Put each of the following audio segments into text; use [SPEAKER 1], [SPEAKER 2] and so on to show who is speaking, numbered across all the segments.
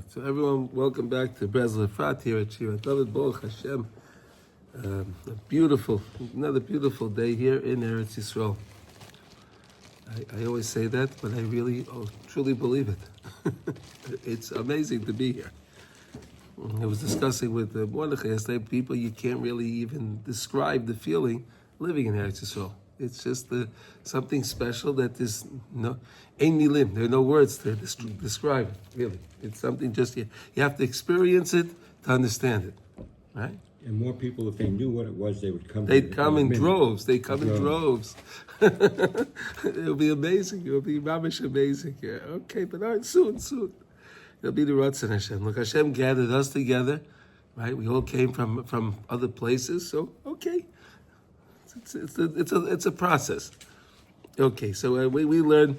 [SPEAKER 1] So everyone, welcome back to Breslov Efrat here at Shira David Baruch Hashem. Another beautiful day here in Eretz Yisrael. I always say that, but I really truly believe it. It's amazing to be here. I was discussing with Mordechai yesterday, people, you can't really even describe the feeling living in Eretz Yisrael. It's just something special that is ein milim. There are no words to describe it, really. It's something just, you have to experience it to understand it, right?
[SPEAKER 2] And more people, if they knew what it was,
[SPEAKER 1] they'd come in droves. They'd come in droves. It'll be amazing. It'll be mamish amazing. Yeah. Okay, but all right, soon. It'll be the Ratzon Hashem. Look, Hashem gathered us together, right? We all came from other places, so okay. It's a process. Okay, so we're learning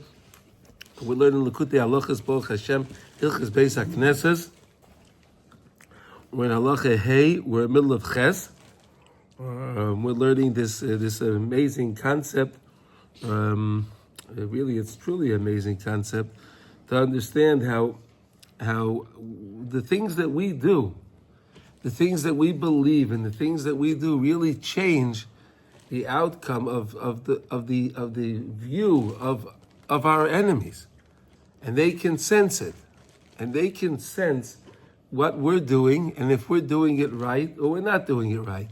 [SPEAKER 1] Likutey Halachos Baruch Hashem Hilchos Beit Hakneset. We're in Halacha Hey. We're in the middle of Ches. We're learning this amazing concept. Really, it's truly an amazing concept to understand how the things that we do, the things that we believe, and the things that we do really change the outcome of the view of our enemies, and they can sense it, and they can sense what we're doing, and if we're doing it right or we're not doing it right.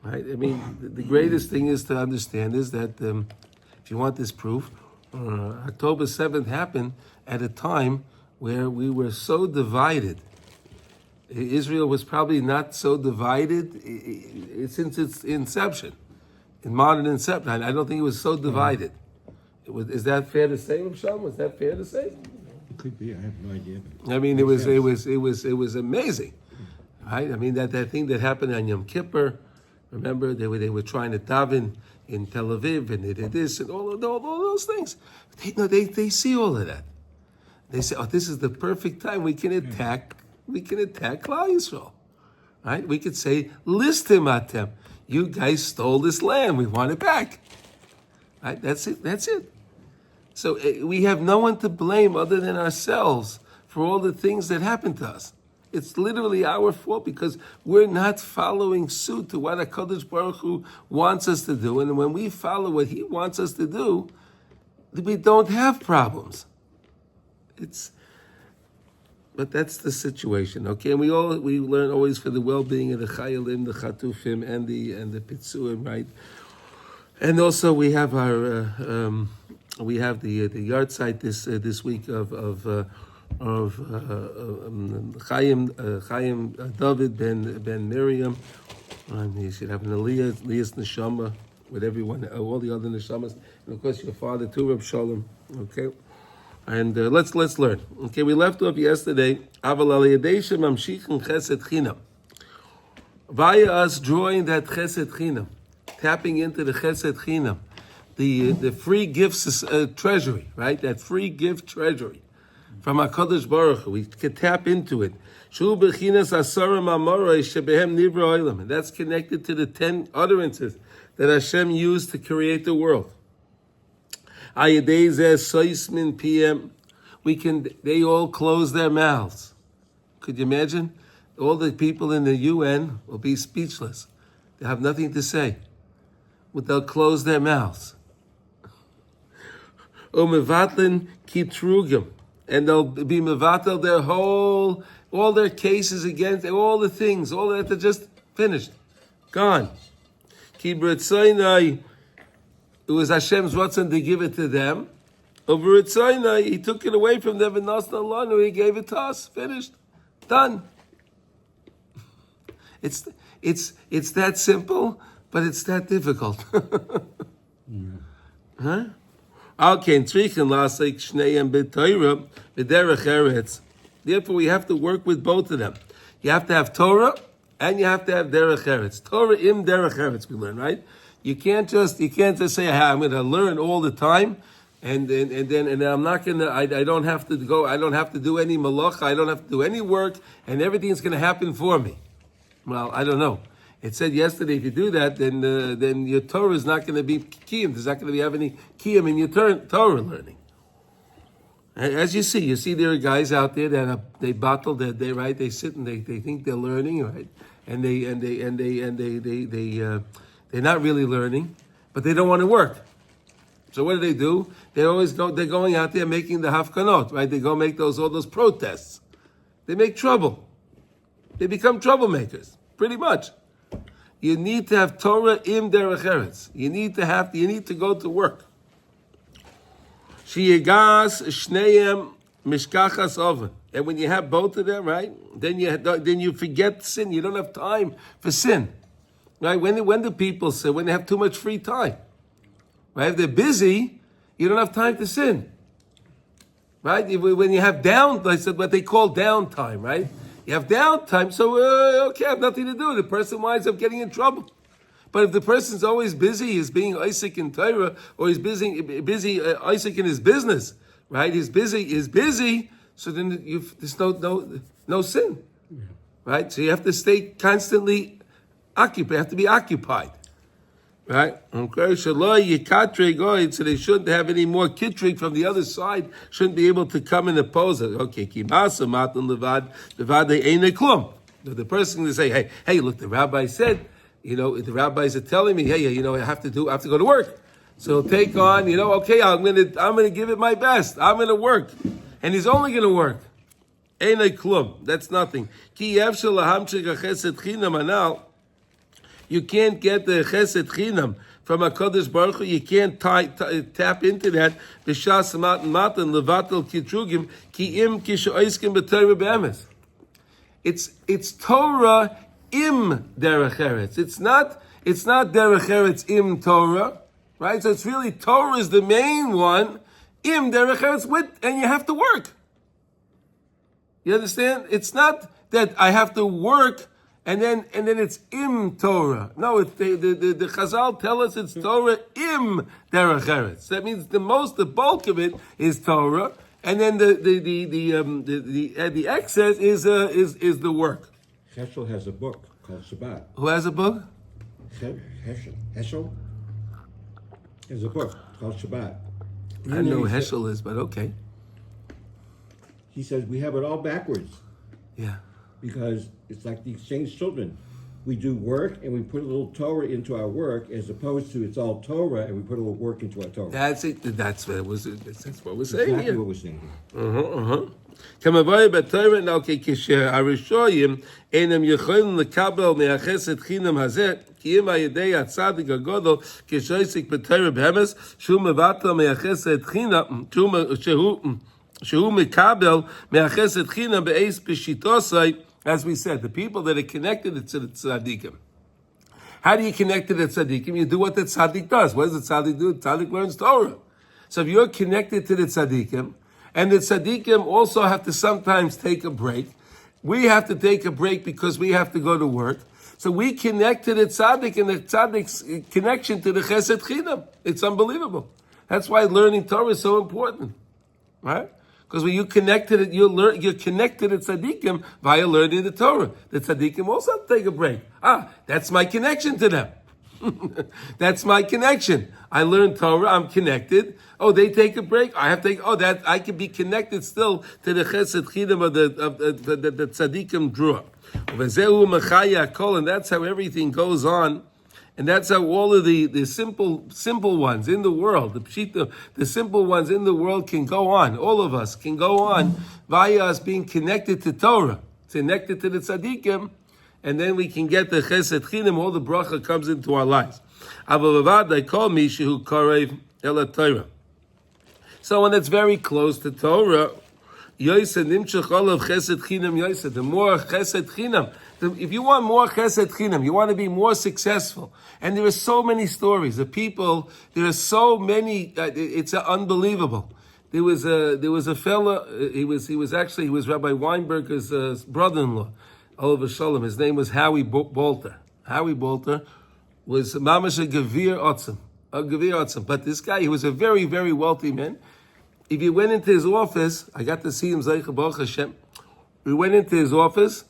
[SPEAKER 1] Right? I mean, the greatest thing is to understand is that if you want this proof, October 7th happened at a time where we were so divided. Israel was probably not so divided since its inception. In modern inception, I don't think it was so divided. Is that fair to say, Rishon? Was that fair to say?
[SPEAKER 2] It could be. I have no idea.
[SPEAKER 1] I mean, it was amazing, right? I mean, that thing that happened on Yom Kippur. Remember, they were trying to daven in Tel Aviv, and they did this and all those things. They see all of that. They say, "Oh, this is the perfect time. We can attack Klal Yisrael, right? We could say, listim atem. You guys stole this land. We want it back. Right? That's it. So we have no one to blame other than ourselves for all the things that happened to us. It's literally our fault because we're not following suit to what HaKadosh Baruch Hu wants us to do. And when we follow what He wants us to do, we don't have problems. But that's the situation, okay? And we learn always for the well-being of the Chayalim, the Chatufim, and the Pitzuim, right? And also we have the yard site this week of Chaim David ben Miriam, and he should have an Elias neshama with everyone, all the other neshamas, and of course your father too, Reb Shalom, okay? And let's learn. Okay, we left off yesterday. Aval al yedei shemamshichen chesed chinam. Via us drawing that chesed chinam, tapping into the chesed chinam, the free gifts treasury, right? That free gift treasury from HaKadosh Baruch Hu. We can tap into it. Shu bechinas asarim amoray shebehem nivra olam, and that's connected to the 10 utterances that Hashem used to create the world. PM. They all close their mouths. Could you imagine? All the people in the UN will be speechless. They have nothing to say. They'll close their mouths. Mevatlin kitrugim. And they'll be mevatel all their cases against, all the things, all that are just finished. Gone. Kibritzainai. It was Hashem's ratzon to give it to them. Over at Sinai, He took it away from them, and He gave it to us. Finished, done. It's that simple, but it's that difficult. Huh? Okay, therefore, we have to work with both of them. You have to have Torah, and you have to have derech eretz. Torah im derech eretz, we learn, right? You can't just say, hey, I'm going to learn all the time, and then I'm not going to. I don't have to go. I don't have to do any malacha. I don't have to do any work, and everything's going to happen for me. Well, I don't know. It said yesterday, if you do that, then your Torah is not going to be kiyum. There's not going to have any kiyum in your Torah learning. As you see there are guys out there that they bottle their day, right? They sit and they think they're learning, right? And they're not really learning, but they don't want to work. So what do? They're going out there making the hafkanot, right? They go make all those protests. They make trouble. They become troublemakers, pretty much. You need to have Torah im derech eretz. You need to go to work. Sheyegas shneim mishkachas oven. And when you have both of them, right, then you forget sin. You don't have time for sin, right? When do people sin? When they have too much free time, right? If they're busy, you don't have time to sin, right? When you have I said what they call downtime, right? You have downtime, so okay, I have nothing to do. The person winds up getting in trouble. But if the person's always busy, he's being Isaac in Torah, or he's busy Isaac in his business, right? He's busy. So then there's no sin, right? So you have to stay constantly occupied. You have to be occupied, right? Okay, so they shouldn't have any more kitrig from the other side. Shouldn't be able to come and oppose it. Okay, kimasa matan levad ein klum. The person can say, hey, look, the rabbi said, the rabbis are telling me, hey, I have to go to work. So take on, okay, I'm gonna give it my best. I'm gonna work. And he's only going to work. Ein klum. That's nothing. Ki yevshel lahamshik chesed chinam anal. You can't get the chesed chinam from HaKadosh Baruch Hu. You can't tap into that. B'shas matan levatel kitrugim ki im kishoiskim b'Torah be'emes. It's Torah im derech eretz. It's not derech eretz im Torah, right? So it's really Torah is the main one. Im derech eretz with, and you have to work. You understand? It's not that I have to work and then it's im Torah. No, the Chazal tell us it's Torah im derech eretz. That means the bulk of it is Torah, and then the excess is the work.
[SPEAKER 2] Heschel has a book called Shabbat.
[SPEAKER 1] Who has a book?
[SPEAKER 2] Heschel has a book called Shabbat.
[SPEAKER 1] I know who Heschel is, but okay.
[SPEAKER 2] He says we have it all backwards.
[SPEAKER 1] Yeah.
[SPEAKER 2] Because it's like the exchange children. We do work and we put a little Torah into our work, as opposed to it's all Torah and we put a little work into our Torah.
[SPEAKER 1] That's it. That's what we're saying
[SPEAKER 2] exactly
[SPEAKER 1] here.
[SPEAKER 2] What we're saying here.
[SPEAKER 1] כמבואי בתורה, כשהראשונים אינם יכולים לקבל מהחסד חינם הזה, כי אם על ידי הצדיק הגדול כשעוסק בתורה באמס, שהוא מבטל מהחסד חינם, שהוא מקבל מהחסד חינם באיס פשיטוסי, as we said, the people that are connected to the tzaddikim. How do you connect to the tzaddikim? You do what the tzaddik does. What does the tzaddik do? The tzaddik learns Torah. So if you're connected to the tzaddikim, and the tzaddikim also have to sometimes take a break, we have to take a break because we have to go to work. So we connect to the tzaddik, and the tzaddik's connection to the chesed chinam. It's unbelievable. That's why learning Torah is so important, right? Because when you connect to it, you're connected to tzaddikim via learning the Torah. The tzaddikim also have to take a break. That's my connection to them. That's my connection. I learn Torah, I'm connected. Oh, they take a break. I have to take, I can be connected still to the chesed chinam of the tzaddikim drew. And that's how everything goes on. And that's how all of the simple ones in the world, the simple ones in the world can go on. All of us can go on via us being connected to Torah, connected to the tzaddikim, and then we can get the chesed chinam, all the bracha comes into our lives. Someone that's very close to Torah, the more chesed chinam, if you want more chesed chinam, you want to be more successful. And there are so many stories of people. There are so many. It's unbelievable. There was a fella. He was Rabbi Weinberger's brother-in-law, Oliver Shalom. His name was Howie Bolter. Howie Bolter was mamash a gevir otzim. But this guy, he was a very, very wealthy man. If you went into his office, I got to see him. Zeicha Baruch Hashem. We went into his office.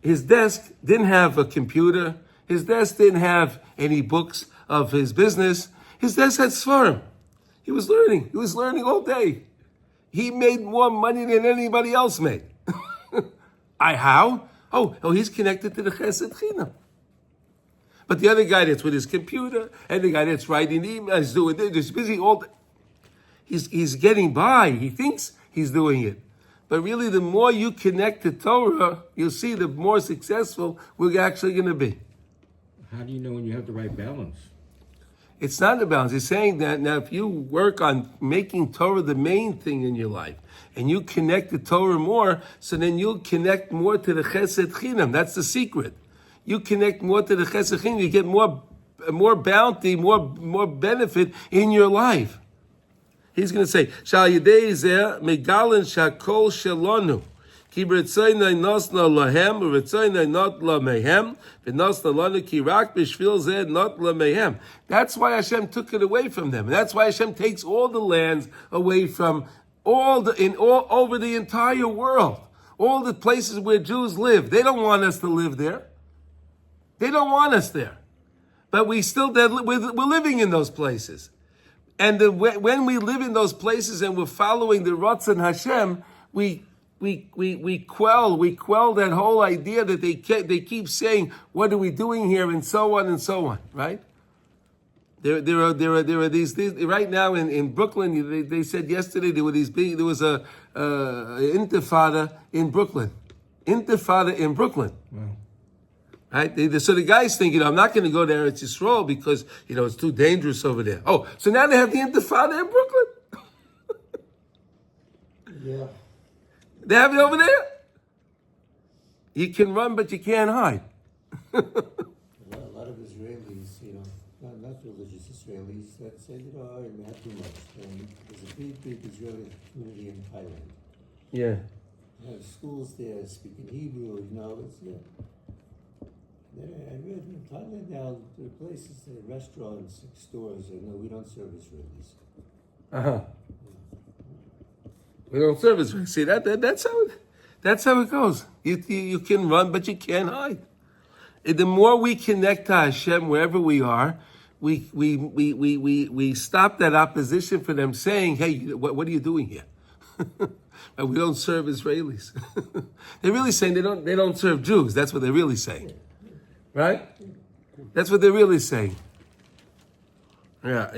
[SPEAKER 1] His desk didn't have a computer. His desk didn't have any books of his business. His desk had svarim. He was learning. He was learning all day. He made more money than anybody else made. How? Oh, he's connected to the Chesed Chinam. But the other guy that's with his computer, and the guy that's writing emails, doing this, he's busy all day. He's getting by. He thinks he's doing it. But really, the more you connect to Torah, you'll see the more successful we're actually going to be.
[SPEAKER 2] How do you know when you have the right balance?
[SPEAKER 1] It's not a balance. He's saying that now if you work on making Torah the main thing in your life, and you connect to Torah more, so then you'll connect more to the Chesed Chinam. That's the secret. You connect more to the Chesed Chinam, you get more bounty, more benefit in your life. He's going to say, Shal Yidei Zeh Megalin Shakol Shalonu. Ki b'ritzaynai nosna lahem, b'ritzaynai not lamehem, v'nosna lanu ki rak b'shvil zeh not lamehem. That's why Hashem took it away from them. And that's why Hashem takes all the lands away from all over the entire world. All the places where Jews live. They don't want us to live there. They don't want us there. But we're living in those places. And when we live in those places and we're following the Ratzon Hashem, we quell that whole idea that they keep saying, what are we doing here, and so on, right? There are these right now in Brooklyn. They said yesterday there was a intifada in Brooklyn.
[SPEAKER 2] Wow.
[SPEAKER 1] Right? So the guy's thinking, I'm not going to go to Eretz Yisrael because it's too dangerous over there. Oh, so now they have the intifada in Brooklyn.
[SPEAKER 2] Yeah.
[SPEAKER 1] They have it over there. You can run, but you can't hide.
[SPEAKER 3] A lot of Israelis, not religious Israelis, that say, not too much. There's a big Israeli community in Thailand.
[SPEAKER 1] Yeah.
[SPEAKER 3] They have schools there speaking Hebrew, it's I read in Thailand now, there are places, restaurants, stores, we don't serve Israelis.
[SPEAKER 1] Uh-huh. We don't serve Israel. See, that's how it goes. You can run, but you can't hide. The more we connect to Hashem wherever we are, we stop that opposition for them saying, hey, what are you doing here? We don't serve Israelis. They're really saying they don't serve Jews. That's what they're really saying. Right? That's what they're really saying. Yeah.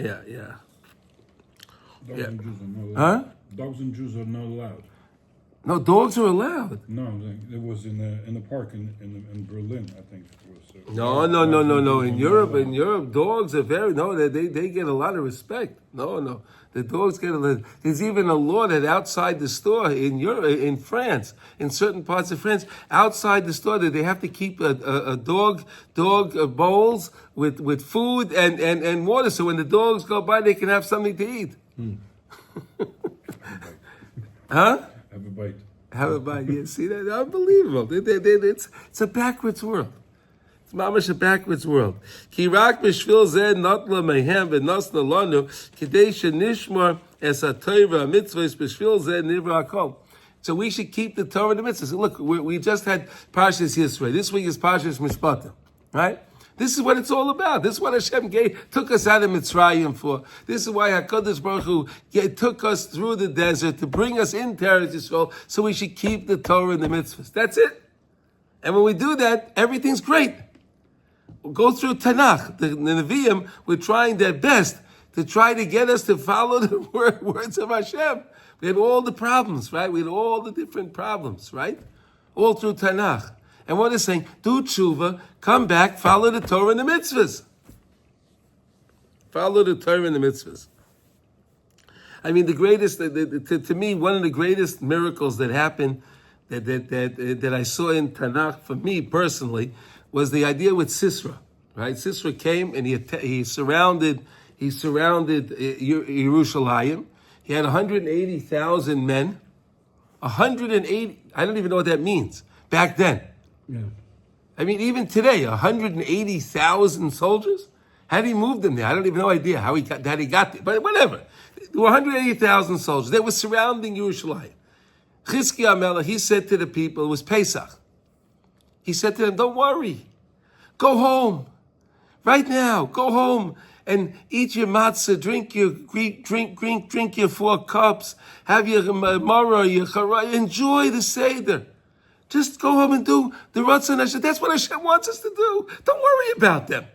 [SPEAKER 4] Dogs and Jews are not allowed.
[SPEAKER 1] Huh?
[SPEAKER 4] Dogs and Jews are not allowed.
[SPEAKER 1] No, dogs are allowed.
[SPEAKER 4] No, it was in the park in Berlin, I think it was.
[SPEAKER 1] No. In Europe, dogs are they get a lot of respect. No. The dogs get there's even a law that outside the store in Europe, in France, in certain parts of France, outside the store that they have to keep a dog bowls with food and water, so when the dogs go by, they can have something to eat. Huh?
[SPEAKER 4] Have a bite.
[SPEAKER 1] Yeah, see that? Unbelievable. It's a backwards world. It's mamash a backwards world. Ki rak b'shvil zeh notla mehem v'nosna lanu k'dei shenishmar es ha-Torah mitzvahs b'shvil zeh nivra hakol. So we should keep the Torah and the mitzvahs. Look, we just had Parshas Yisro. This week is Parshas Mishpatim, right? This is what it's all about. This is what Hashem took us out of Mitzrayim for. This is why HaKadosh Baruch Hu took us through the desert to bring us into Eretz Yisrael, so we should keep the Torah and the mitzvahs. That's it. And when we do that, everything's great. We'll go through Tanakh. The Nevi'im were trying their best to try to get us to follow the words of Hashem. We had all the problems, right? We had all the different problems, right? All through Tanakh. And what is saying? Do tshuva, come back, follow the Torah and the mitzvahs. Follow the Torah and the mitzvahs. I mean, the greatest, to me, one of the greatest miracles that happened, that I saw in Tanakh, for me personally, was the idea with Sisera. Right? Sisera came and he surrounded Yerushalayim. He had 180,000 men. 180, I don't even know what that means. Back then.
[SPEAKER 2] Yeah.
[SPEAKER 1] I mean, even today, 180,000 soldiers? How did he move them there? I don't even know idea how he got there. But whatever. There were 180,000 soldiers. They were surrounding Yerushalayim. Chizkiah Melech, he said to the people, it was Pesach. He said to them, don't worry. Go home. Right now, go home and eat your matzah, drink your 4 cups, have your maror, your charayah, enjoy the Seder. Just go home and do the Ratzon Hashem. That's what Hashem wants us to do. Don't worry about them.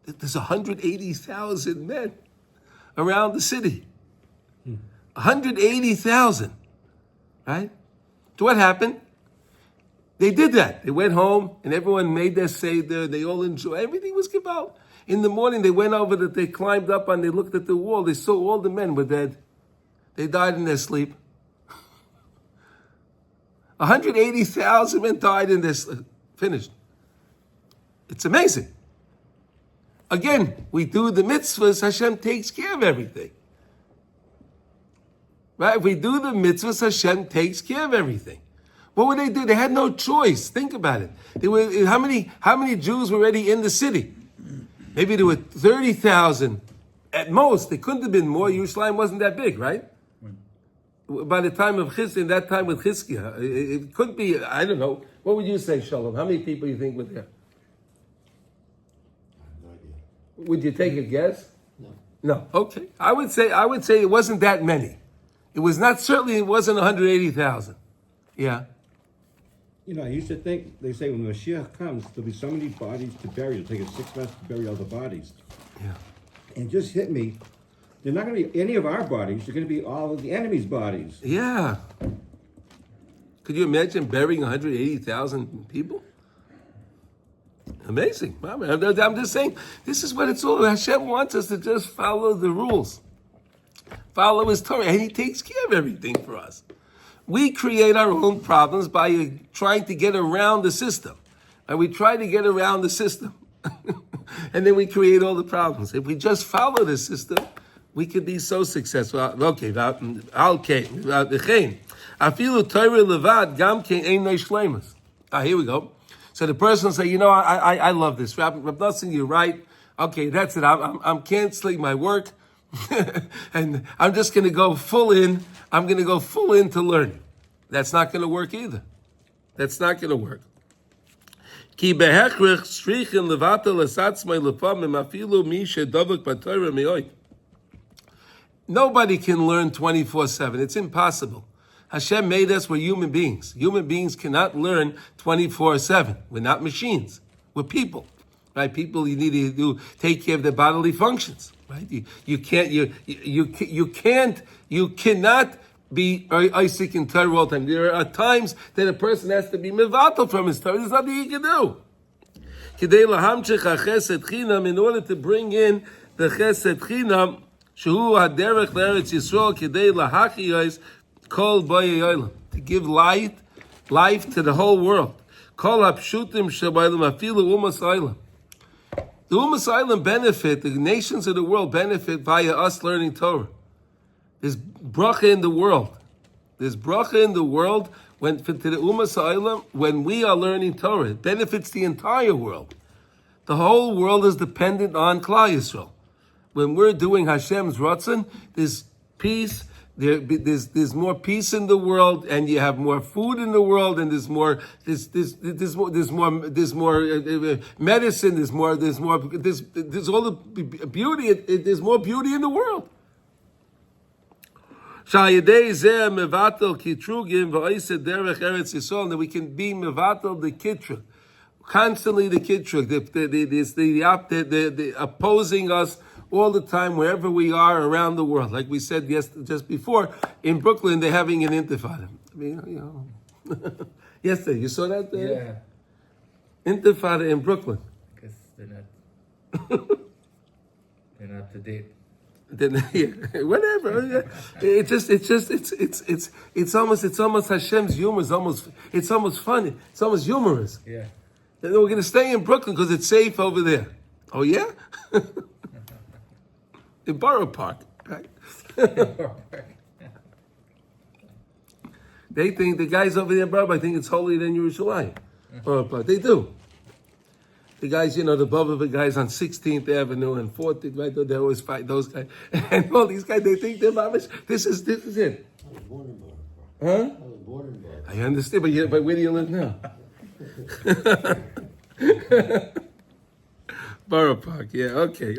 [SPEAKER 1] There's 180,000 men around the city. 180,000, right? So what happened? They did that. They went home and everyone made their Seder. They all enjoyed. Everything was gebal. In the morning, they went over that they climbed up and they looked at the wall. They saw all the men were dead. They died in their sleep. 180,000 men died in their sleep. Finished. It's amazing. Again, we do the mitzvahs, Hashem takes care of everything. Right? If we do the mitzvahs, Hashem takes care of everything. What would they do? They had no choice. Think about it. They were, how many Jews were already in the city? Maybe there were 30,000 at most. There couldn't have been more. Yerushalayim wasn't that big, right? By the time of Chizkiah, that time with Chizkiah, it couldn't be, I don't know. What would you say, Shalom? How many people do you think were there?
[SPEAKER 3] No idea.
[SPEAKER 1] Would you take a guess?
[SPEAKER 3] No.
[SPEAKER 1] No. Okay. I would say it wasn't that many. It wasn't 180,000. Yeah.
[SPEAKER 2] You know, I used to think, they say when Mashiach comes, there'll be so many bodies to bury. It'll take us 6 months to bury all the bodies.
[SPEAKER 1] Yeah.
[SPEAKER 2] And it just hit me. They're not going to be any of our bodies. They're going to be all of the enemy's bodies.
[SPEAKER 1] Yeah. Could you imagine burying 180,000 people? Amazing. I'm just saying, this is what it's all about. Hashem wants us to just follow the rules. Follow His Torah, and He takes care of everything for us. We create our own problems by trying to get around the system. And we try to get around the system. And then we create all the problems. If we just follow the system, we could be so successful. Okay, here we go. So the person will say, you know, I love this. Rab Nosson, you're right. Okay, that's it. I'm canceling my work. And I'm just going to go full in. I'm going to go full into learning. That's not going to work either. That's not going to work. Ki behechrich strichen levatel esatzmai lefamim afilu mi shedavuk b'Torah me'oid. Nobody can learn 24/7. It's impossible. Hashem made us, we're human beings. Human beings cannot learn 24/7. We're not machines. We're people. Right? People, you need to take care of their bodily functions. Right? You cannot be Isaac in Torah all the time. There are times that a person has to be mevatel from his Torah. There's nothing he can do. In order to bring in the chesed chinam, shehu haderech l'eretz Yisrael kidei lahachiyos kol bayei olam, to give life to the whole world. Kol hapshutim shabaylam afilu umas olam. The Umas Olam benefit, the nations of the world benefit via us learning Torah. There's bracha in the world. There's bracha in the world to the Umas Olam when we are learning Torah. It benefits the entire world. The whole world is dependent on Klal Yisrael. When we're doing Hashem's Ratzon, there's peace. There's more peace in the world, and you have more food in the world, and there's more medicine. There's all the beauty. There's more beauty in the world. And that we can be mevatel the kitrug, constantly the kitrug, the opposing us all the time, wherever we are around the world. Like we said just before, in Brooklyn, they're having an intifada. I mean, you know. Yesterday, you saw that?
[SPEAKER 5] Yeah.
[SPEAKER 1] Intifada in Brooklyn.
[SPEAKER 5] Because they're not up to date.
[SPEAKER 1] Whatever. It's almost Hashem's humor. It's almost funny. It's almost humorous.
[SPEAKER 5] Yeah.
[SPEAKER 1] We're going to stay in Brooklyn because it's safe over there. Oh yeah. In Borough Park, right? They think the guys over there in Borough Park think it's holier than Yerushalayim. Borough Park, they do. The guys, the Bobova guys on 16th Avenue and 14th, right? They always fight those guys, and all these guys. They think they're mamish. This is it.
[SPEAKER 3] I was born in Borough Park.
[SPEAKER 1] Huh?
[SPEAKER 3] I was born in Borough Park.
[SPEAKER 1] I understand, but where do you live now? Borough Park, yeah, okay.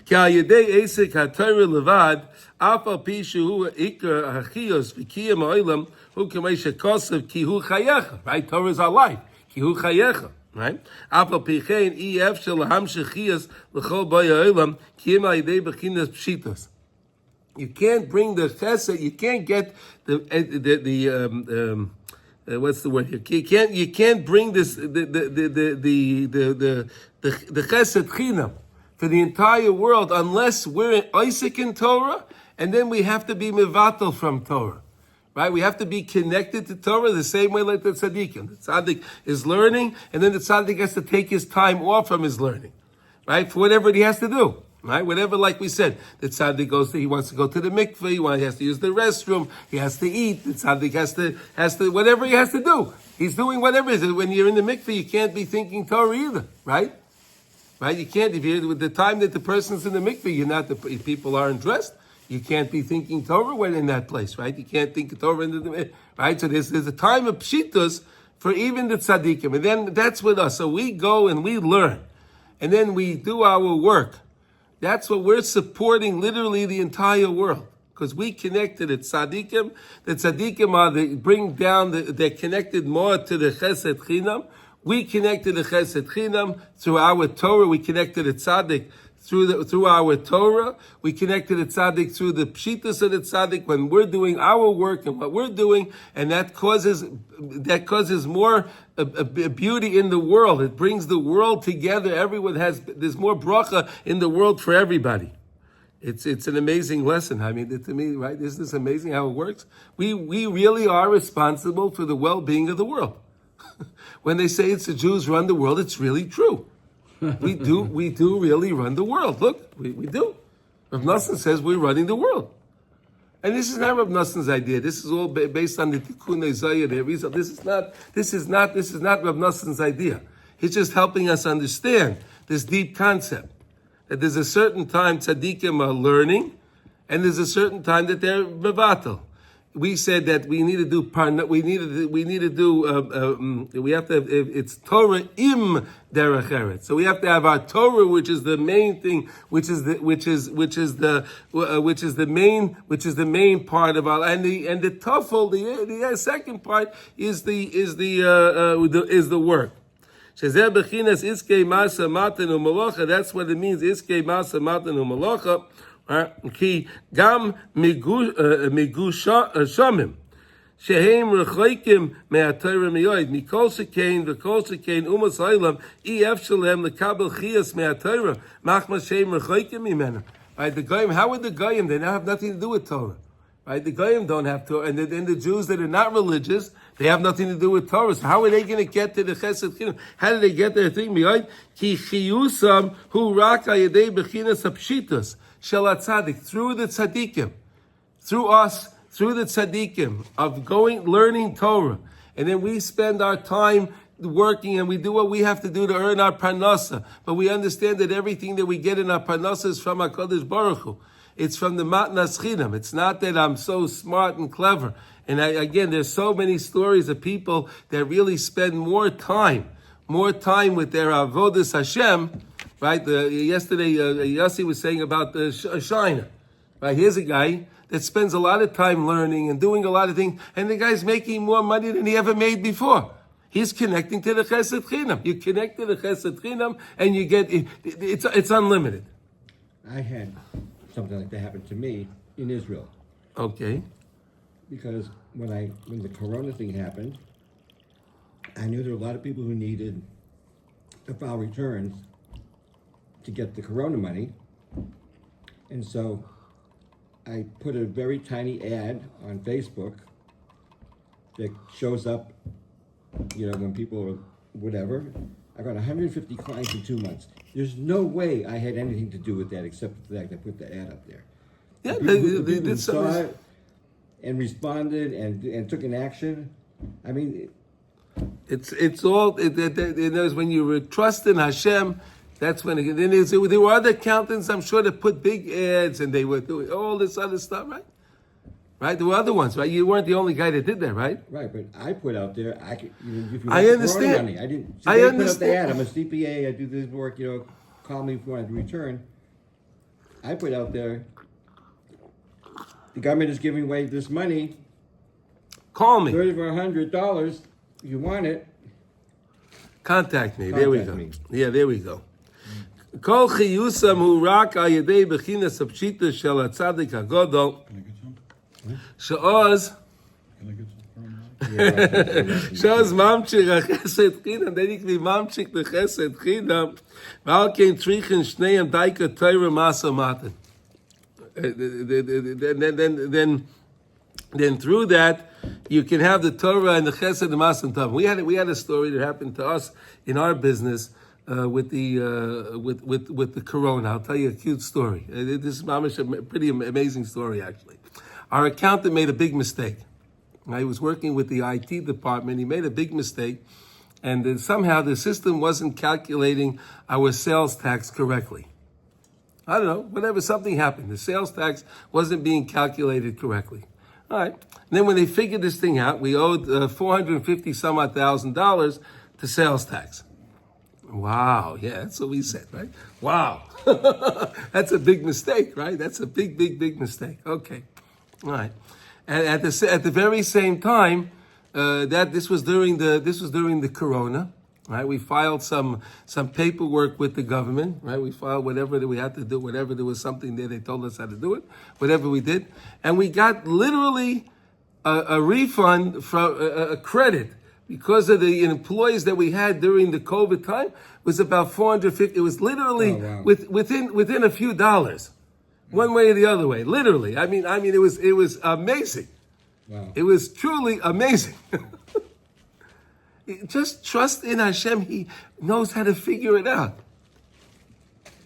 [SPEAKER 1] Ki al yedei esek ha-Torah levad, af al pi shehu ikar hachios v'kiyam ha'olam, hu k'may shekosav ki hu chayecha, right? Torah is our life, ki hu chayecha, right? Af al pi chen, ef shel hamshech chiyas l'chol b'ay ha'olam, ki im al yedei bechinas pshitos. You can't bring the chesed, you can't get what's the word here? You can't bring this the chesed chinam for the entire world unless we're Isaac in Torah, and then we have to be mevatel from Torah, right? We have to be connected to Torah the same way like the tzaddikim. The tzaddik is learning, and then the tzaddik has to take his time off from his learning, right? For whatever he has to do. Right, whatever, like we said, the tzaddik goes he wants to go to the mikveh, he has to use the restroom, he has to eat, the tzaddik has to, whatever he has to do. He's doing whatever it is. When you're in the mikveh, you can't be thinking Torah either, right? Right? You can't, if you're, with the time that the person's in the mikveh, if people aren't dressed, you can't be thinking Torah when in that place, right? You can't think Torah in the, right? So there's a time of pshitos for even the tzaddikim, and then that's with us. So we go and we learn, and then we do our work. That's what we're supporting, literally the entire world, because we connect to the tzaddikim. The tzaddikim they bring down, they're connected more to the chesed chinam. We connect to the chesed chinam through our Torah. We connect to the tzaddik through our Torah. We connect to the tzaddik through the pshitas of the tzaddik when we're doing our work and what we're doing, and that causes more beauty in the world. It brings the world together. There's more bracha in the world for everybody. It's an amazing lesson. I mean, to me, right? Isn't this amazing how it works? We really are responsible for the well-being of the world. When they say it's the Jews run the world, it's really true. We do really run the world. Look, we do. Rav Nosson says we're running the world. And this is not Rav Nosson's idea. This is all based on the Tikkun Zayah. This is not Rav Nosson's idea. He's just helping us understand this deep concept that there's a certain time tzaddikim are learning, and there's a certain time that they're mevatel. We said that we need to do it's Torah im derech eretz. So we have to have our Torah, which is the main thing, which is the main part of our, and the tafel, the second part is the work. That's what it means. Iskei masa matan u'malacha. Ki gam migushamim shehem rechaykim me'atayra miyoid mikol shekein v'kol shekein umas ha'olam ef shalem lekabel chiyas me'atayra machma shehem rechaykim mimena. Right, the goyim. How would the goyim? They now have nothing to do with Torah. Right, the goyim don't have Torah, and the Jews that are not religious, they have nothing to do with Torah. So how are they going to get to the Chesed Chinam? How do they get their thing? Ki chiyusam hu rak ayedei bechinas hapshitos. Shel tzaddik, through the tzaddikim, through us, through the tzaddikim, of learning Torah. And then we spend our time working and we do what we have to do to earn our Parnasa. But we understand that everything that we get in our Parnasa is from HaKadosh Baruch Hu. It's from the Matnas Chinam. It's not that I'm so smart and clever. And again, there's so many stories of people that really spend more time with their Avodas Hashem. Right? Yesterday, Yossi was saying about the Shiner. Right? Here's a guy that spends a lot of time learning and doing a lot of things, and the guy's making more money than he ever made before. He's connecting to the Chesed Chinam. You connect to the Chesed Chinam, and you get it's unlimited.
[SPEAKER 2] I had something like that happen to me in Israel.
[SPEAKER 1] Okay.
[SPEAKER 2] Because when the Corona thing happened, I knew there were a lot of people who needed to file returns to get the Corona money. And so I put a very tiny ad on Facebook that shows up, when people are whatever. I got 150 clients in 2 months. There's no way I had anything to do with that except the fact I put the ad up there.
[SPEAKER 1] Yeah,
[SPEAKER 2] they did saw it and responded and took an action. I mean,
[SPEAKER 1] it's all. There's when you trust in Hashem. That's when then there were other accountants, I'm sure, that put big ads and they were doing all this other stuff, right? Right? There were other ones, right? You weren't the only guy that did that, right?
[SPEAKER 2] Right, but I put out there, if you
[SPEAKER 1] I understand.
[SPEAKER 2] money, I didn't.
[SPEAKER 1] I
[SPEAKER 2] they
[SPEAKER 1] understand.
[SPEAKER 2] put up the ad. I'm a CPA. I do this work, call me if you wanted to return. I put out there, the government is giving away this money,
[SPEAKER 1] Call me.
[SPEAKER 2] $30 or $100. If you want it,
[SPEAKER 1] Contact me. There we go.
[SPEAKER 2] Contact me.
[SPEAKER 1] Yeah, there we go. כל חיוסם הוא רק על ידי בחינס הפשיטה של הצדיק הגדול,
[SPEAKER 4] Can I get some?
[SPEAKER 1] שעוז
[SPEAKER 4] Can I get some from
[SPEAKER 1] שעוז ממשיך החסד חינם, דניק לי ממשיך לחסד חינם, ועל כן צריכים שניהם דייקה תורה מסה מתן. Then through that, you can have the Torah and the Chesed and Masan Tov. We had a story that happened to us in our business with the Corona. I'll tell you a cute story. This is mamish, a pretty amazing story actually. Our accountant made a big mistake. He was working with the IT department. He made a big mistake, and then somehow the system wasn't calculating our sales tax correctly. I don't know, whatever, something happened. The sales tax wasn't being calculated correctly. All right. And then when they figured this thing out, we owed $450 some odd thousand to sales tax. Wow. Yeah, that's what we said, right? Wow. That's a big mistake, right? That's a big, big, big mistake. Okay. All right. And at the very same time, this was during the Corona. Right, we filed some paperwork with the government. Right, we filed whatever that we had to do, whatever there was something there they told us how to do it, whatever we did, and we got literally a refund from a credit because of the employees that we had during the COVID time was about $450. It was literally within a few dollars, one way or the other way. Literally, I mean, it was amazing.
[SPEAKER 2] wow.
[SPEAKER 1] It was truly amazing. Just trust in Hashem. He knows how to figure it out.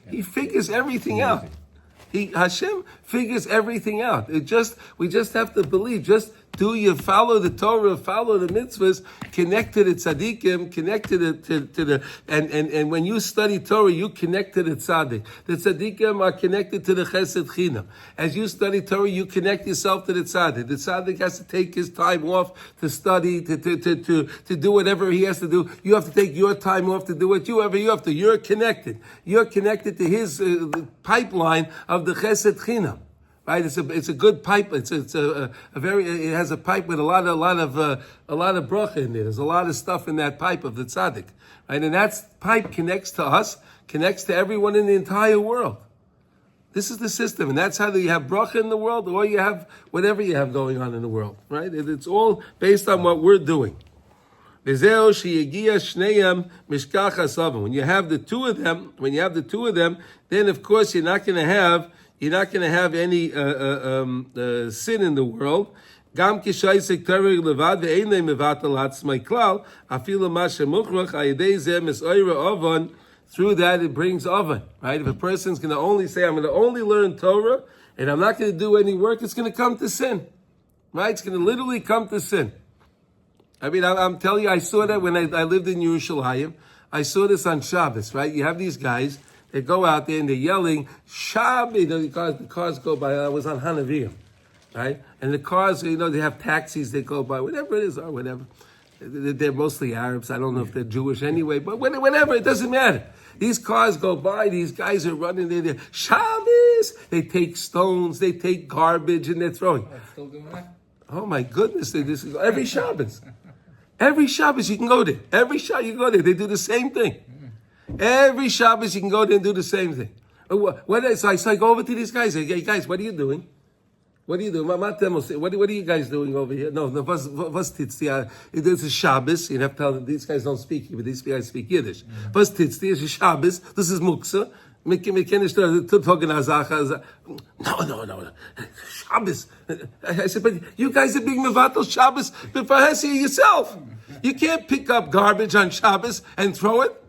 [SPEAKER 1] He figures everything out. Hashem figures everything out. We just have to believe. Just follow the Torah, follow the mitzvahs, connect to the tzaddikim, connect to the and when you study Torah, you connect to the tzaddik. The tzaddikim are connected to the chesed chinam. As you study Torah, you connect yourself to the tzaddik. The tzaddik has to take his time off to study, to do whatever he has to do. You have to take your time off to do whatever you have to. You're connected. You're connected to his pipeline of the chesed chinam. Right, it's a good pipe. It has a pipe with a lot of bracha in there. There's a lot of stuff in that pipe of the tzaddik, right? And that pipe connects to us, connects to everyone in the entire world. This is the system, and that's how you have bracha in the world, or you have whatever you have going on in the world, right? It's all based on what we're doing. When you have the two of them, then of course you're not going to have any sin in the world. Through that it brings oven, right? If a person's going to only say, I'm going to only learn Torah and I'm not going to do any work, it's going to come to sin, right? It's going to literally come to sin. I mean, I'm telling you, I saw that when I lived in Yerushalayim. I saw this on Shabbos, right? You have these guys, they go out there and they're yelling, Shabbat, the cars go by. I was on Hanaviyah, right? And the cars, they have taxis, they go by, whatever it is, or whatever. They're mostly Arabs. I don't know if they're Jewish anyway, but whatever, it doesn't matter. These cars go by, these guys are running, they're Shabbos, they take stones, they take garbage, and they're throwing.
[SPEAKER 5] Still doing that?
[SPEAKER 1] Oh my goodness, every Shabbos. Every Shabbos you can go there. Every Shabbos you can go there. They do the same thing. Every Shabbos you can go there and do the same thing. So I go over to these guys. I say, hey guys, what are you doing? What are you doing? What are you guys doing over here? No, was titzti? It's a Shabbos. You have to tell them these guys don't speak Hebrew. These guys speak Yiddish. Was titzti? It's a Shabbos. This is Muksa. No. Shabbos. I said, but you guys are being mevatel Shabbos b'farhesia yourself. You can't pick up garbage on Shabbos and throw it.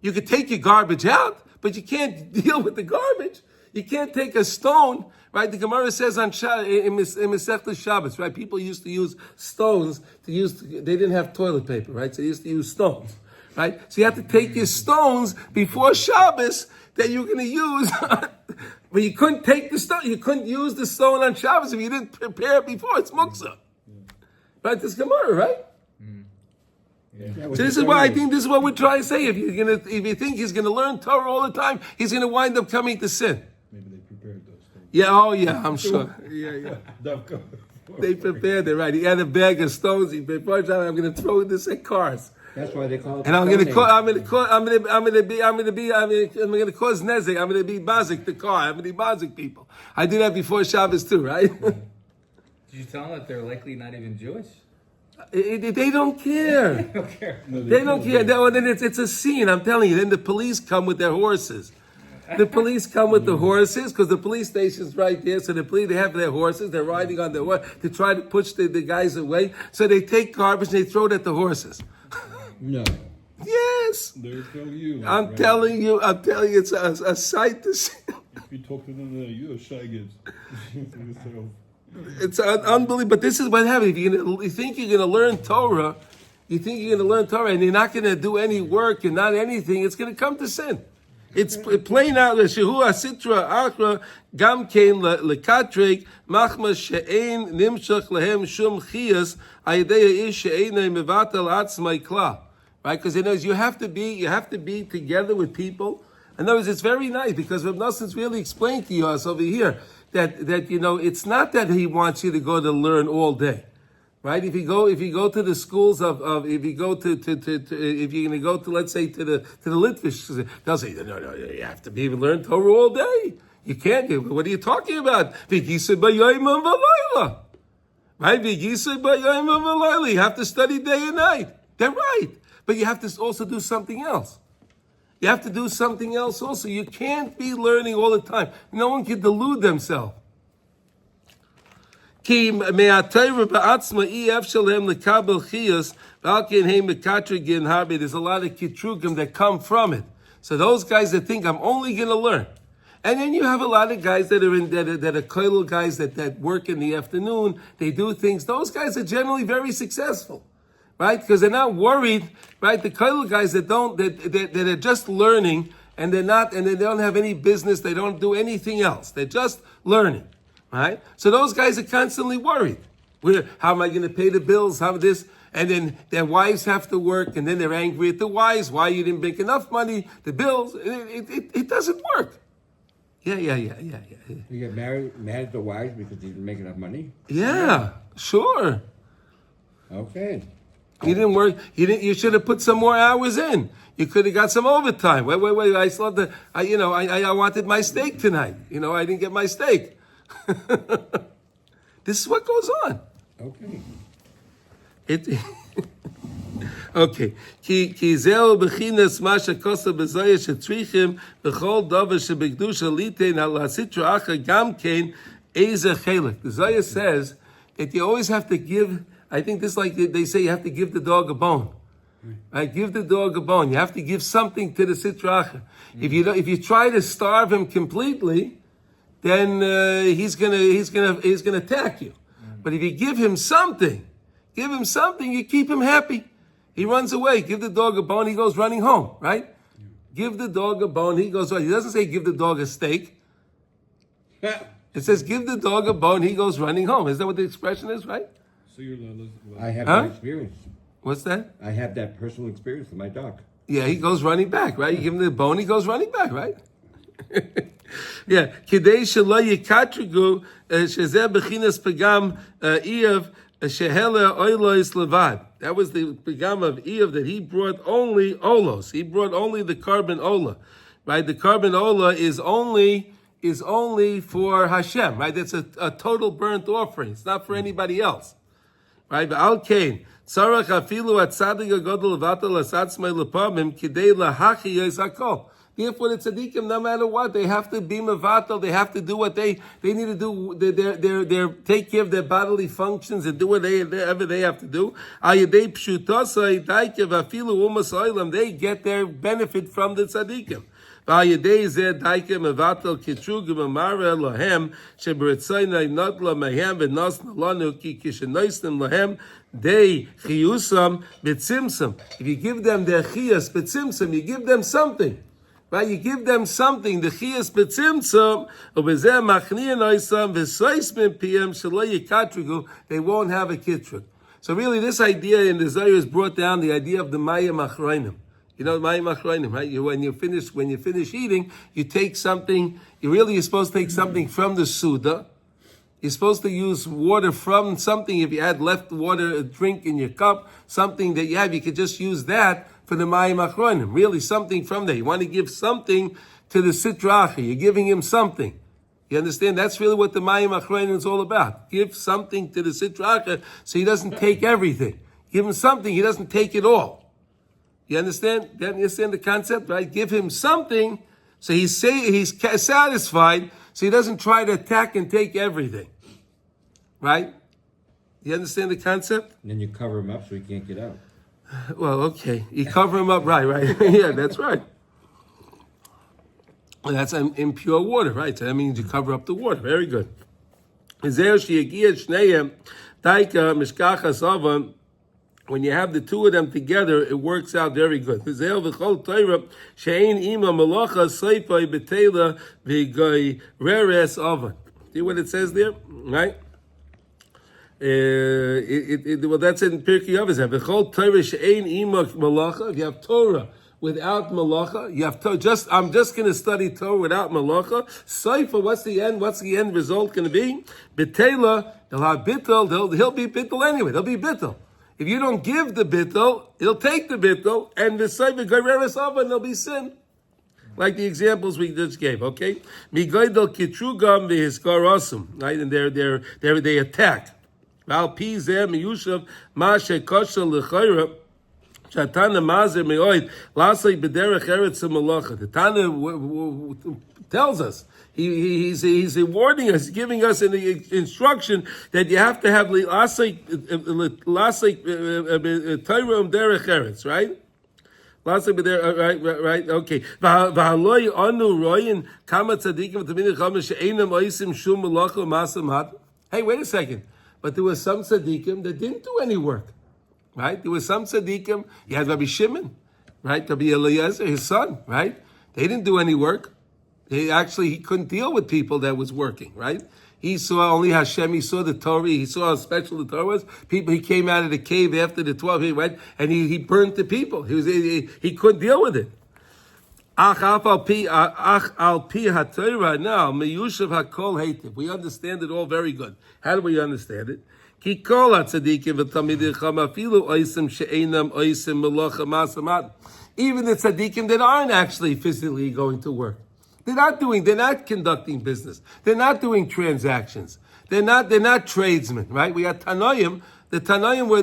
[SPEAKER 1] You could take your garbage out, but you can't deal with the garbage. You can't take a stone, right? The Gemara says in Masechta Shabbos, right? People used to use stones they didn't have toilet paper, right? So they used to use stones. Right? So you have to take your stones before Shabbos that you're going to use. But you couldn't take the stone. You couldn't use the stone on Shabbos if you didn't prepare it before. It's muksa. Right? This Gemara, right?
[SPEAKER 2] Yeah,
[SPEAKER 1] So this is why I think this is what we're trying to say. If you think he's gonna learn Torah all the time, he's gonna wind up coming to sin.
[SPEAKER 4] Maybe they prepared those things.
[SPEAKER 1] Yeah, oh yeah, I'm sure. Yeah.
[SPEAKER 4] Davka.
[SPEAKER 1] They prepared it, right? He had a bag of stones. He prepared it. I'm gonna throw this at cars.
[SPEAKER 2] That's why they call it.
[SPEAKER 1] And I'm
[SPEAKER 2] the
[SPEAKER 1] gonna
[SPEAKER 2] Stone
[SPEAKER 1] cause
[SPEAKER 2] Age.
[SPEAKER 1] I'm gonna cause nezek. I'm gonna be bazik the car. I'm gonna be bazik people. I did that before Shabbos too, right?
[SPEAKER 5] Did you tell them that they're likely not even Jewish?
[SPEAKER 1] They don't care.
[SPEAKER 5] I don't care.
[SPEAKER 4] No,
[SPEAKER 1] They don't care.
[SPEAKER 4] killed
[SPEAKER 1] Then it's a scene. I'm telling you. Then the police come with their horses. The police come with the horses because the police station's right there. So they have their horses. They're riding on their horse to try to push the guys away. So they take garbage and they throw it at the horses.
[SPEAKER 2] No.
[SPEAKER 1] Yes.
[SPEAKER 4] They'll tell you.
[SPEAKER 1] I'm telling you, it's a sight to see.
[SPEAKER 4] If you talk to them, you're a shy kid.
[SPEAKER 1] It's unbelievable. But this is what happens. If you think you're going to learn Torah, and you're not going to do any work and not anything, it's going to come to sin. It's plain out. Shehu asitra achra gam kein lekatrek machma she'ein nimshach lehem shum chiyas ayidei ish she'einay mevatel atzmai kla. Right? Because in other words, you have to be together with people. In other words, it's very nice because Reb Noson's really explained to us over here that it's not that he wants you to go to learn all day. Right? If you go to the schools if you're going to go to, let's say, to the Litvish, they'll say, no, you have to be able to learn Torah all day. You can't. What are you talking about? Right? You have to study day and night. They're right. But you have to also do something else. You have to do something else also. You can't be learning all the time. No one can delude themselves. There's a lot of kitrugim that come from it. So those guys that think I'm only going to learn. And then you have a lot of guys that are kollel guys that work in the afternoon. They do things. Those guys are generally very successful. Right? Because they're not worried, right? The kollel guys that are just learning and they don't have any business, they don't do anything else. They're just learning. Right? So those guys are constantly worried. How am I going to pay the bills? How this? And then their wives have to work, and then they're angry at the wives. Why you didn't make enough money? The bills. It doesn't work. Yeah.
[SPEAKER 2] You get mad at the wives because you didn't make enough money?
[SPEAKER 1] Yeah, sure.
[SPEAKER 2] Okay.
[SPEAKER 1] You didn't work. You should have put some more hours in. You could have got some overtime. Wait. I still have I wanted my steak tonight. I didn't get my steak. This is what goes on.
[SPEAKER 2] Okay.
[SPEAKER 1] Okay. Ki zeu bechinas ma shekosa bezoya shetrichim bechol davar shebekdusha litein al hasitra acha gam kein eze chelik. The Zoya says that you always have to give. I think this, like they say, you have to give the dog a bone. Right? Give the dog a bone. You have to give something to the sitra acha. If you try to starve him completely, then he's gonna attack you. But if you give him something, you keep him happy. He runs away. Give the dog a bone, he goes running home, right? Give the dog a bone, he goes running. He doesn't say give the dog a steak. It says give the dog a bone, he goes running home. Is that what the expression is, right?
[SPEAKER 4] So you're
[SPEAKER 2] I have that experience.
[SPEAKER 1] What's that?
[SPEAKER 2] I have that personal experience with my dog.
[SPEAKER 1] Yeah, he goes running back, right? You give him the bone, he goes running back, right? Yeah. Kidei shelo yikatrigu shezeh bechinas pagam Eev shehela oilos levad. That was the pagam of Eev, that he brought only olos. He brought only the carbon ola, right? The carbon ola is only for Hashem, right? That's a total burnt offering. It's not for anybody else, right? But al kain tzarach afilu at tzadik agadol levatal asatzmei lepamim kidei lahachi yizakol. Therefore, the tzaddikim, no matter what, they have to be mevatel. They have to do what they need to do. They take care of their bodily functions and do whatever they have to do. They get their benefit from the tzaddikim. If you give them their chiyas betzimsum, you give them something. Right, you give them something. The chiyas betzimtzum, ubezeh machniyan oisam v'soismin pm shelo yikatrigu. They won't have a kitrug. So really, this idea in the Zohar is brought down, the idea of the Mayim Achroinim. You know, Mayim Achroinim, right? When you finish eating, you take something. You're supposed to take something from the Suda. You're supposed to use water from something. If you had left water, a drink in your cup, something that you have, you could just use that for the Mayim Achronim. Really, something from there. You want to give something to the Sitra Achra. You're giving him something. You understand? That's really what the Mayim Achronim is all about. Give something to the Sitra Achra so he doesn't take everything. Give him something, he doesn't take it all. You understand? You understand the concept, right? Give him something so he's satisfied, so he doesn't try to attack and take everything. Right? You understand the concept?
[SPEAKER 2] And then you cover him up so he can't get out.
[SPEAKER 1] Well, okay. You cover him up, right? Yeah, that's right. And that's impure water, right? So that means you cover up the water. Very good. When you have the two of them together, it works out very good. See what it says there? Right? Well, that's in Pirkei Avos. If you have Torah without malacha, you have Torah. I'm just going to study Torah without malacha. Seifa, what's the end? What's the end result going to be? Betela, they'll have bittul. He'll be bittul anyway. They'll be bittul. If you don't give the bittul, he'll take the bittul, and the seifa goreres ava, and there'll be sin. Like the examples we just gave, okay? Migoydel kitrugam v'hiskarosum, right? And they attack. Val pizeh miyushav mashe kosher l'chayra shatana mazer meoid lasei b'derech eretz malacha. The Tana tells us he's warning us, giving us an instruction that you have to have lasei Torah derech eretz, right? Right, okay. Hey, wait a second. But there was some tzaddikim that didn't do any work, right? There was some tzaddikim. You had Rabbi Shimon, right? Rabbi Eliezer, his son, right? They didn't do any work. He couldn't deal with people that was working, right? He saw only Hashem. He saw the Torah. He saw how special the Torah was. People. He came out of the cave after the 12, right? And he burnt the people. He couldn't deal with it. Ach al pi haTorah now meyushav hakol heitiv. We understand it all very good. How do we understand it? Ki kol hatzadikim v'talmidei chacham afilu oisim she'einam oisim melacha masamat. Even the tzaddikim that aren't actually physically going to work. They're not conducting business. They're not doing transactions. They're not tradesmen, right? We had Tanoim. The Tanoim were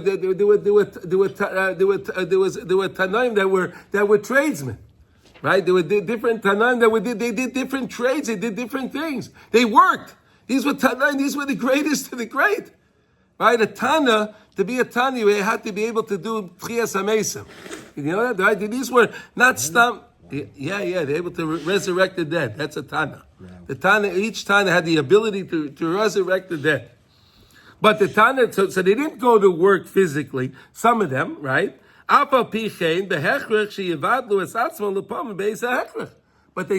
[SPEAKER 1] Tanoim that were tradesmen, right? There were different Tanoim they did different trades. They did different things. They worked. These were Tanoim. These were the greatest of the great, right? To be a Tana, you had to be able to do Tchias HaMesim. You know that, right? These were not stam. Yeah, they're able to resurrect the dead. That's a Tana. The Tana, each Tana had the ability to resurrect the dead. But the Tana, so they didn't go to work physically, some of them, right? But they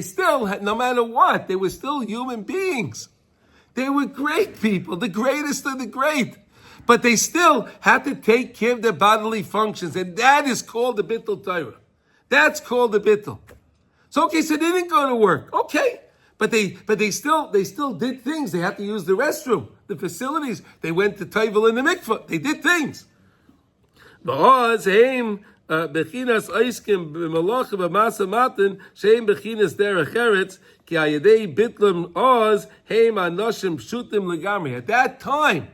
[SPEAKER 1] still, no matter what, they were still human beings. They were great people, the greatest of the great. But they still had to take care of their bodily functions, and that is called the Bittul Torah. That's called the bittul. So okay, so they didn't go to work. Okay. But they still did things. They had to use the restroom, the facilities. They went to Toivel in the mikvah. They did things. Because heim bechinas oiskim b'malacha b'masa matin sheim bechinas derech eretz ki ayedei bitlam oz heim anoshim pshutim legamri. At that time,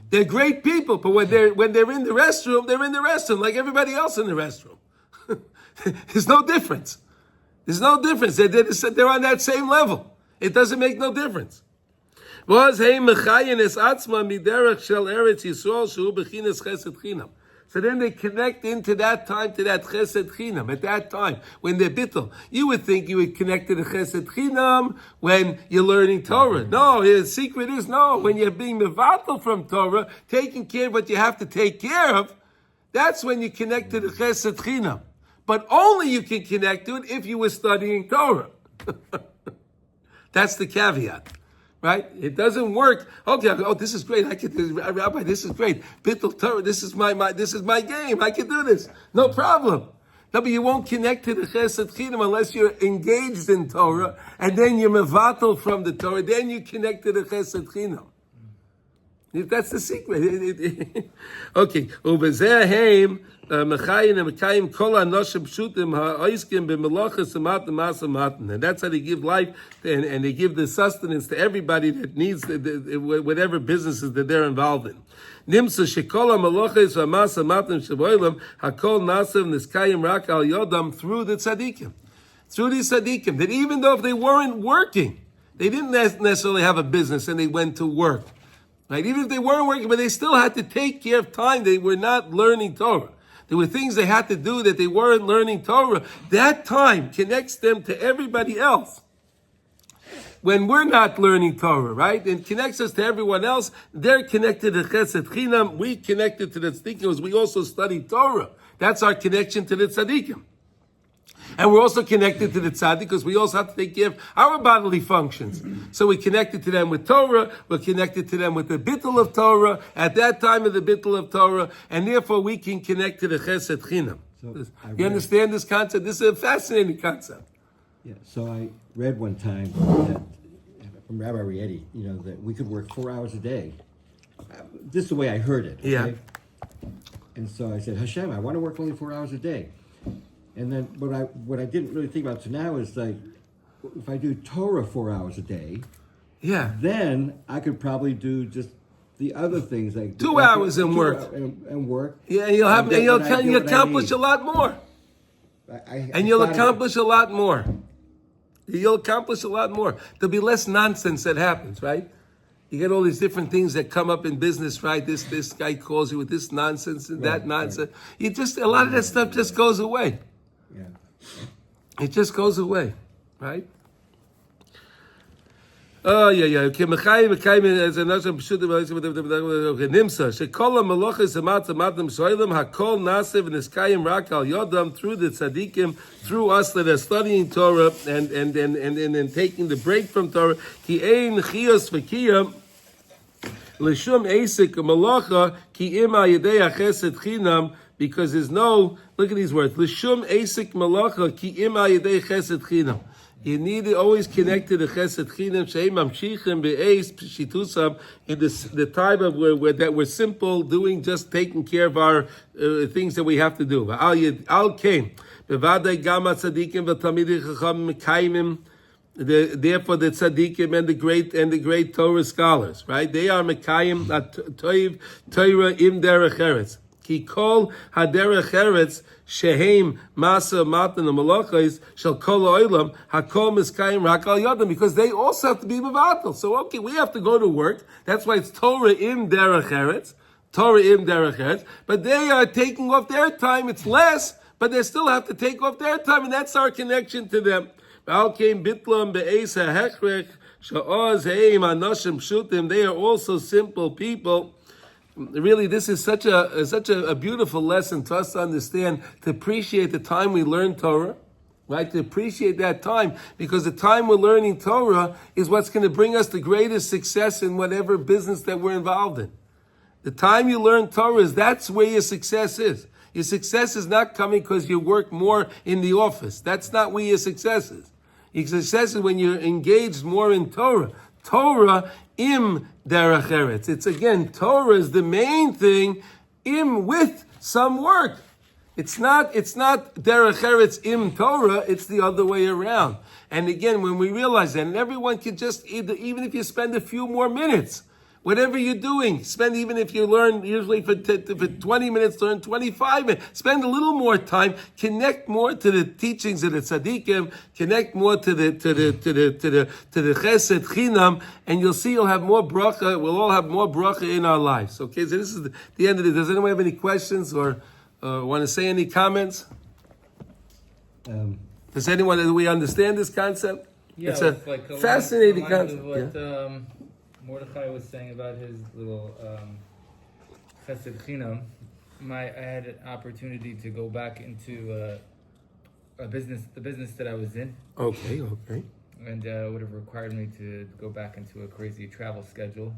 [SPEAKER 1] they're great people, but when they're in the restroom, they're in the restroom like everybody else in the restroom. There's no difference. There's no difference. They're on that same level. It doesn't make no difference. So then they connect into that time to that chesed chinam. At that time, when they're bittul, you would think you would connect to the chesed chinam when you're learning Torah. No, the secret is when you're being mevatel from Torah, taking care of what you have to take care of, that's when you connect to the chesed chinam. But only you can connect to it if you were studying Torah. That's the caveat. Right? It doesn't work. Okay, oh, this is great. I can do this. Rabbi, this is great. Bittul Torah, this is my game. I can do this. No problem. No, but you won't connect to the Chesed Chinam unless you're engaged in Torah, and then you're mevatel from the Torah, then you connect to the Chesed Chinam. That's the secret. Okay. Ubezeh heim mechayin and mekayim kol hanoshim pshutim ha'oiskim b'melachas amatim masamatim. And that's how they give life and they give the sustenance to everybody that needs whatever businesses that they're involved in. Nimsa shekol ha'melachas ha'masamatim shavoilam hakol nasav niskayim rak al yodam through the tzaddikim. Through these tzaddikim. That even though if they weren't working, they didn't necessarily have a business and they went to work. Right? Even if they weren't working, but they still had to take care of time. They were not learning Torah. There were things they had to do that they weren't learning Torah. That time connects them to everybody else. When we're not learning Torah, right? It connects us to everyone else. They're connected to Chesed Chinam. We connected to the tzaddikim. We also study Torah. That's our connection to the tzaddikim. And we're also connected to the tzaddik because we also have to take care of our bodily functions. So we're connected to them with Torah. We're connected to them with the bittul of Torah at that time of the bittul of Torah, and therefore we can connect to the Chesed Chinam.
[SPEAKER 2] So
[SPEAKER 1] you understand this concept? This is a fascinating concept.
[SPEAKER 2] Yeah, so I read one time that, from Rabbi Rietti, that we could work 4 hours a day. This is the way I heard it. Okay?
[SPEAKER 1] Yeah.
[SPEAKER 2] And so I said, Hashem, I want to work only 4 hours a day. And then what I didn't really think about to now is like, if I do Torah 4 hours a day,
[SPEAKER 1] Yeah.
[SPEAKER 2] then I could probably do just the other things like
[SPEAKER 1] 2 hours and work.
[SPEAKER 2] And work.
[SPEAKER 1] Yeah, you'll accomplish a lot more. You'll accomplish a lot more. You'll accomplish a lot more. There'll be less nonsense that happens, right? You get all these different things that come up in business, right? This guy calls you with this nonsense and that nonsense. You just a lot of that stuff just goes away.
[SPEAKER 2] Yeah.
[SPEAKER 1] It just goes away, right? Oh yeah. Okay, Mechayim as another pshutim nimsa shekol malachas amatim soilim hakol nasev niskayim rak al yodam through the tzaddikim, through us that are studying Torah and taking the break from Torah. Ki ein chiyos v'kiyam l'shum esik malacha ki ima yedei chesed chinam, because there's no, look at these words, l'shum esik malacha ki ima yedei chesed chinam. You need to always connect to the Chesed Chinam Sheim Mamshichim Be'eis Shitusam in the time of where that we're simple, doing just taking care of our things that we have to do. Al came Bevadai Gama Tzadikim V'Tamidei Chacham Mekayimim. Therefore, the tzaddikim and the great Torah scholars, right? They are Mekayim Toiv Torah Im Derech Eretz. Ki kol haderech eretz shehem masa matan malachos shel kol oilam hakol miskayim rak al yodam, because they also have to be mevatel. So okay, we have to go to work. That's why it's Torah im derech eretz, but they are taking off their time. It's less, but they still have to take off their time, and that's our connection to them. Al came bitlam be'es ha'hechrech sha'oz heim anoshim pshutim. They are also simple people. Really, this is such a beautiful lesson to us to understand, to appreciate the time we learn Torah, right? To appreciate that time, because the time we're learning Torah is what's going to bring us the greatest success in whatever business that we're involved in. The time you learn Torah that's where your success is. Your success is not coming because you work more in the office. That's not where your success is. Your success is when you're engaged more in Torah. Torah im derech eretz. It's again, Torah is the main thing, im with some work. It's not derech eretz im Torah, it's the other way around. And again, when we realize that, and everyone can just, even if you spend a few more minutes, whatever you're doing, spend, even if you learn usually for 20 minutes, learn 25 minutes, spend a little more time, connect more to the teachings of the tzaddikim, connect more to the chesed chinam, and you'll see you'll have more bracha, we'll all have more bracha in our lives. Okay, so this is the end of it. Does anyone have any questions or want to say any comments? Does anyone, do we understand this concept?
[SPEAKER 5] Yeah,
[SPEAKER 1] it's a fascinating concept.
[SPEAKER 5] What Mordechai was saying about his little chesed chinam, I had an opportunity to go back into the business that I was in.
[SPEAKER 1] Okay.
[SPEAKER 5] and would have required me to go back into a crazy travel schedule,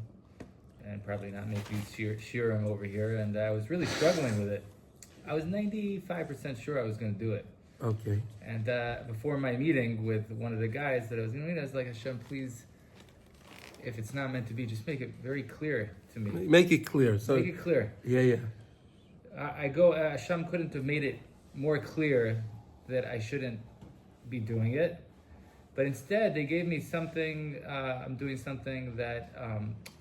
[SPEAKER 5] and probably not make these shiurim over here. And I was really struggling with it. I was 95% sure I was going to do it.
[SPEAKER 1] Okay.
[SPEAKER 5] And before my meeting with one of the guys that I was going to meet, I was like, Hashem, please, if it's not meant to be, just make it very clear to me.
[SPEAKER 1] Make it clear. So
[SPEAKER 5] Make it clear.
[SPEAKER 1] yeah.
[SPEAKER 5] Hashem couldn't have made it more clear that I shouldn't be doing it. But instead, they gave me something, I'm doing something that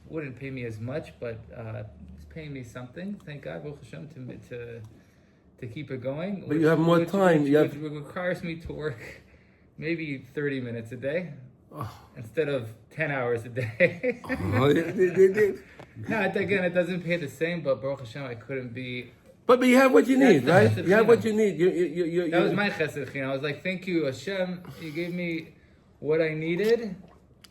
[SPEAKER 5] wouldn't pay me as much, but it's paying me something, thank God, Baruch Hashem, to keep it going.
[SPEAKER 1] But you have more time.
[SPEAKER 5] Which requires me to work maybe 30 minutes a day instead of 10 hours a day. No, again, it doesn't pay the same, but Baruch Hashem, I couldn't be...
[SPEAKER 1] But you have what you need,
[SPEAKER 5] That's
[SPEAKER 1] right?
[SPEAKER 5] the
[SPEAKER 1] You have
[SPEAKER 5] chesed
[SPEAKER 1] what you need.
[SPEAKER 5] That was my chesed chinam. I was like, thank you, Hashem. You gave me what I needed.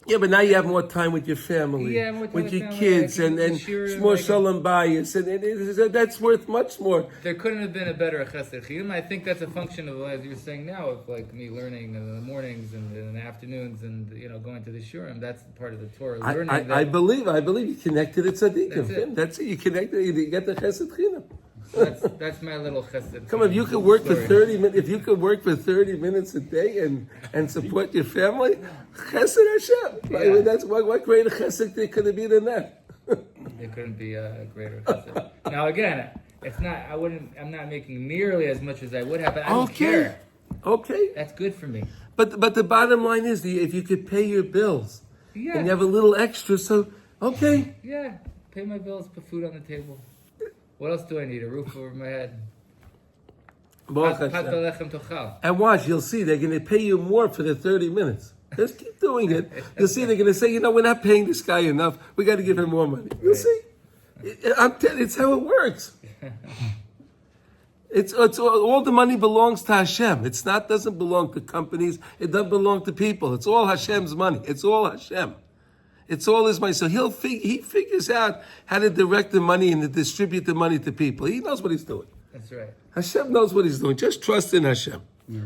[SPEAKER 1] Yeah, but now you have more time with your family,
[SPEAKER 5] Yeah, more time
[SPEAKER 1] with
[SPEAKER 5] with
[SPEAKER 1] your
[SPEAKER 5] family,
[SPEAKER 1] kids,
[SPEAKER 5] like,
[SPEAKER 1] and
[SPEAKER 5] the shiurim,
[SPEAKER 1] it's more
[SPEAKER 5] like-
[SPEAKER 1] shalom bayis, and that's worth much more.
[SPEAKER 5] There couldn't have been a better chesed chinam. I think that's a function of, as you're saying now, of like me learning in the mornings and in the afternoons, and going to the shurim. That's part of the Torah. Learning
[SPEAKER 1] I believe you connected it tzaddikim.
[SPEAKER 5] That's it.
[SPEAKER 1] You connected. You get the chesed chinam.
[SPEAKER 5] That's my little chesed.
[SPEAKER 1] Come on, if you could work for 30 minutes, if you could work for 30 minutes a day and support your family, chesed Hashem. I mean, that's what greater chesed there could have been than that.
[SPEAKER 5] There couldn't be a greater chesed. Now again, it's not. I'm not making nearly as much as I would have. But I don't care.
[SPEAKER 1] Okay.
[SPEAKER 5] That's good for me.
[SPEAKER 1] But the bottom line is, if you could pay your bills
[SPEAKER 5] Yeah.
[SPEAKER 1] and you have a little extra, so okay.
[SPEAKER 5] Yeah. Pay my bills. Put food on the table. What else do I need? A roof over my head.
[SPEAKER 1] Baruch Hashem. And watch, you'll see they're going to pay you more for the 30 minutes. Just keep doing it. You'll see they're going to say, we're not paying this guy enough. We got to give him more money. You'll see. It's how it works. It's all the money belongs to Hashem. Doesn't belong to companies. It doesn't belong to people. It's all Hashem's money. It's all Hashem. It's all his money. So he figures out how to direct the money and to distribute the money to people. He knows what he's doing.
[SPEAKER 5] That's right.
[SPEAKER 1] Hashem knows what he's doing. Just trust in Hashem.
[SPEAKER 4] Yeah,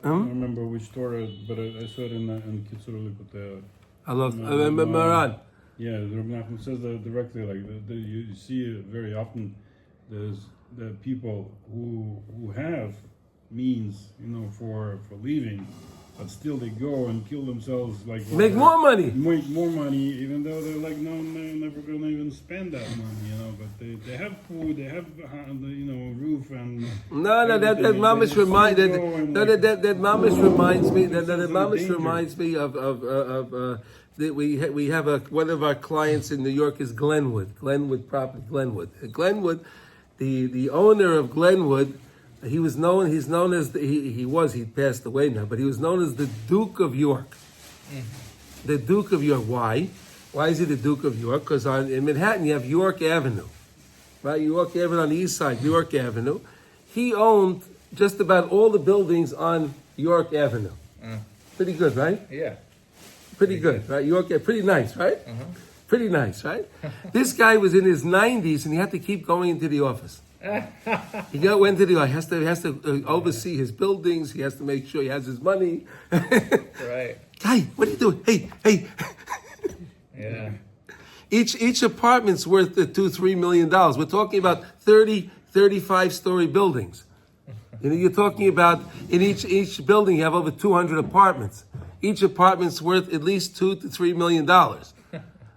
[SPEAKER 4] I don't remember which Torah, but I saw it in Kitzur Likutey.
[SPEAKER 1] I love Maran.
[SPEAKER 4] Yeah, the Rabbi Nachman says that directly. Like you see it very often. There's the people who have means, for leaving, but still they go and kill themselves. Like
[SPEAKER 1] Make more money.
[SPEAKER 4] Make more money, even though they're like, no, they're never going to even spend that money, But they have food, they have roof and.
[SPEAKER 1] No, that mamish reminds me. That mamish reminds me of that we have one of our clients in New York is Glenwood property. Glenwood, the owner of Glenwood. He passed away now, but he was known as the Duke of York. The Duke of York. Why? Why is he the Duke of York? Because in Manhattan you have York Avenue, right? York Avenue on the east side, York Avenue. He owned just about all the buildings on York Avenue. Pretty good, right?
[SPEAKER 5] Yeah.
[SPEAKER 1] Pretty good, right? York, pretty nice, right? Pretty nice, right? This guy was in his 90s and he had to keep going into the office. Went to the. He has to oversee his buildings. He has to make sure he has his money.
[SPEAKER 5] Right.
[SPEAKER 1] Guy, what are you doing? Hey.
[SPEAKER 5] Yeah.
[SPEAKER 1] Each apartment's worth $2-3 million. We're talking about 30, 35-story buildings. You're talking about in each building you have over 200 apartments. Each apartment's worth at least $2 to $3 million.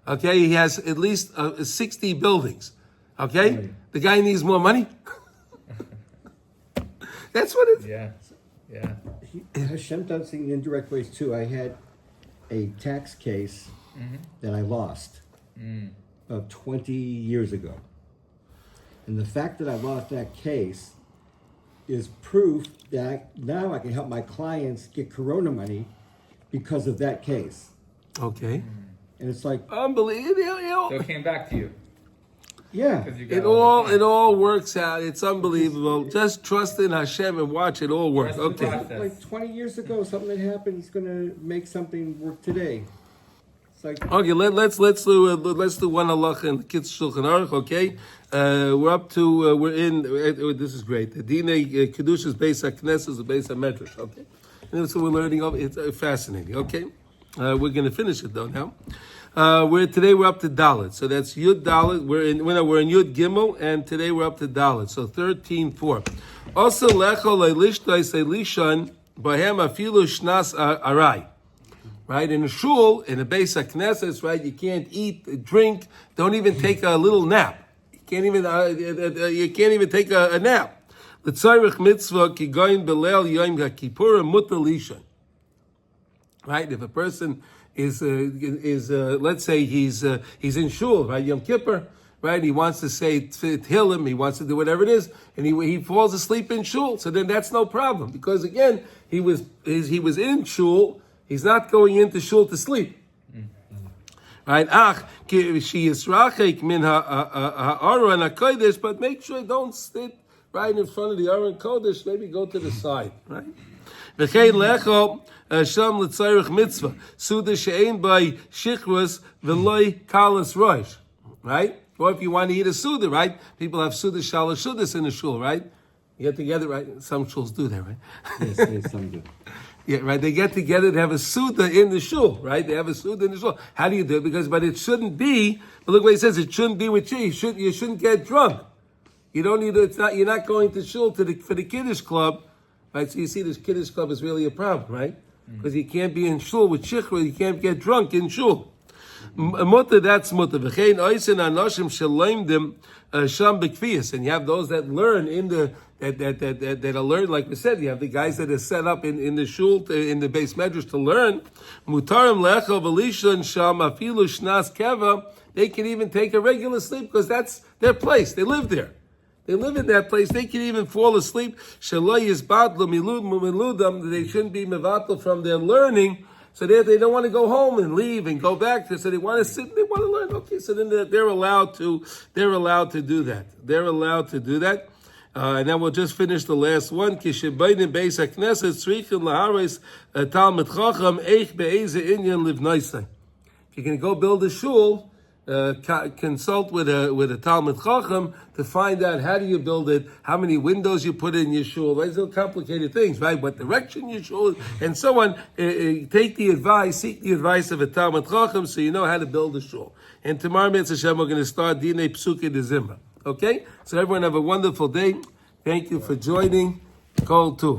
[SPEAKER 1] Okay, he has at least 60 buildings. Okay, the guy needs more money. That's what it's.
[SPEAKER 5] Yeah.
[SPEAKER 2] Hashem does things in indirect ways too. I had a tax case that I lost about 20 years ago. And the fact that I lost that case is proof that now I can help my clients get Corona money because of that case.
[SPEAKER 1] Okay.
[SPEAKER 2] And it's like,
[SPEAKER 1] Unbelievable.
[SPEAKER 5] So it came back to you.
[SPEAKER 2] yeah.
[SPEAKER 5] 'Cause you got
[SPEAKER 1] It all works out. It's unbelievable. Just trust in Hashem and watch it all work.
[SPEAKER 5] Trust the
[SPEAKER 1] Okay.
[SPEAKER 5] process.
[SPEAKER 2] Like 20 years ago, something that happened is going to make something work today. It's like,
[SPEAKER 1] Okay. Let's do one halacha in the Kids Shulchan Aruch. Okay. We're up to this is great. The Dine Kedushas Beis Hakneset is the Beis Hamedrash. Okay. And that's what we're learning of. It's fascinating. Okay, we're going to finish it though now. Today we're up to Dalet, so that's Yud Dalet. We're in Yud Gimel, and today we're up to Dalet. So 13:4. Also lecho leilishtai selishan bahem afilu shnas arai. Right, in a shul, in a Beit Hakneset, right, you can't eat, drink, don't even take a little nap. You can't even take a nap. L'tzarich mitzvah ki goyin belel yom ha'kippur mutar lishan. Right, if a person is let's say he's in shul, right, Yom Kippur, right, he wants to say Tehillim, he wants to do whatever it is, and he falls asleep in shul, so then that's no problem, because again, he was in shul. He's not going into shul to sleep. Right? She is rachek min ha'aron ha'kodesh, but make sure don't sit right in front of the aron kodesh. Maybe go to the side. Right? V'chein lecho sham l'tzarich mitzvah suda she'ein by shichrus v'loy kalas rosh. Right? Or if you want to eat a suda, right? People have suda shalosh sudas in the shul, right? You get together, right? Some shuls do that, right?
[SPEAKER 2] Yes, some do.
[SPEAKER 1] Yeah, right. They get together to have a suda in the shul, right? They have a suda in the shul. How do you do it? But it shouldn't be. But look what he says. It shouldn't be with you. You shouldn't get drunk. You don't need to. It's not. You're not going to shul for the kiddush club, right? So you see, this kiddush club is really a problem, right? Because you can't be in shul with shichra. You can't get drunk in shul. Mutter, that's mutter. V'chein oisen anoshim shaloimdim sham bekfiyas, and you have those that learn in the. That are learned, like we said, you have the guys that are set up in the shul, in the base medrash to learn. Mutarim lecha v'lishon sham afilu shnas keva. They can even take a regular sleep because that's their place. They live there. They live in that place. They can even fall asleep. Shelo yizbadlu miludam. They shouldn't be mevatel from their learning. So they don't want to go home and leave and go back. So they want to sit. They want to learn. Okay, so then they're allowed to. They're allowed to do that. They're allowed to do that. And then we'll just finish the last one. Kishebayim Beit Hakneset tzrichim laharis talmid chacham eich be'eze inyan livnaisai. If you're going to go build a shul, consult with a talmid chacham to find out how do you build it, how many windows you put in your shul. These are complicated things, right? What direction your shul, and so on. Seek the advice of a talmid chacham so you know how to build a shul. And tomorrow, Mitzvah Hashem, we're going to start Dinei Psuke de Zimra. Okay? So everyone have a wonderful day. Thank you for joining. Call 2.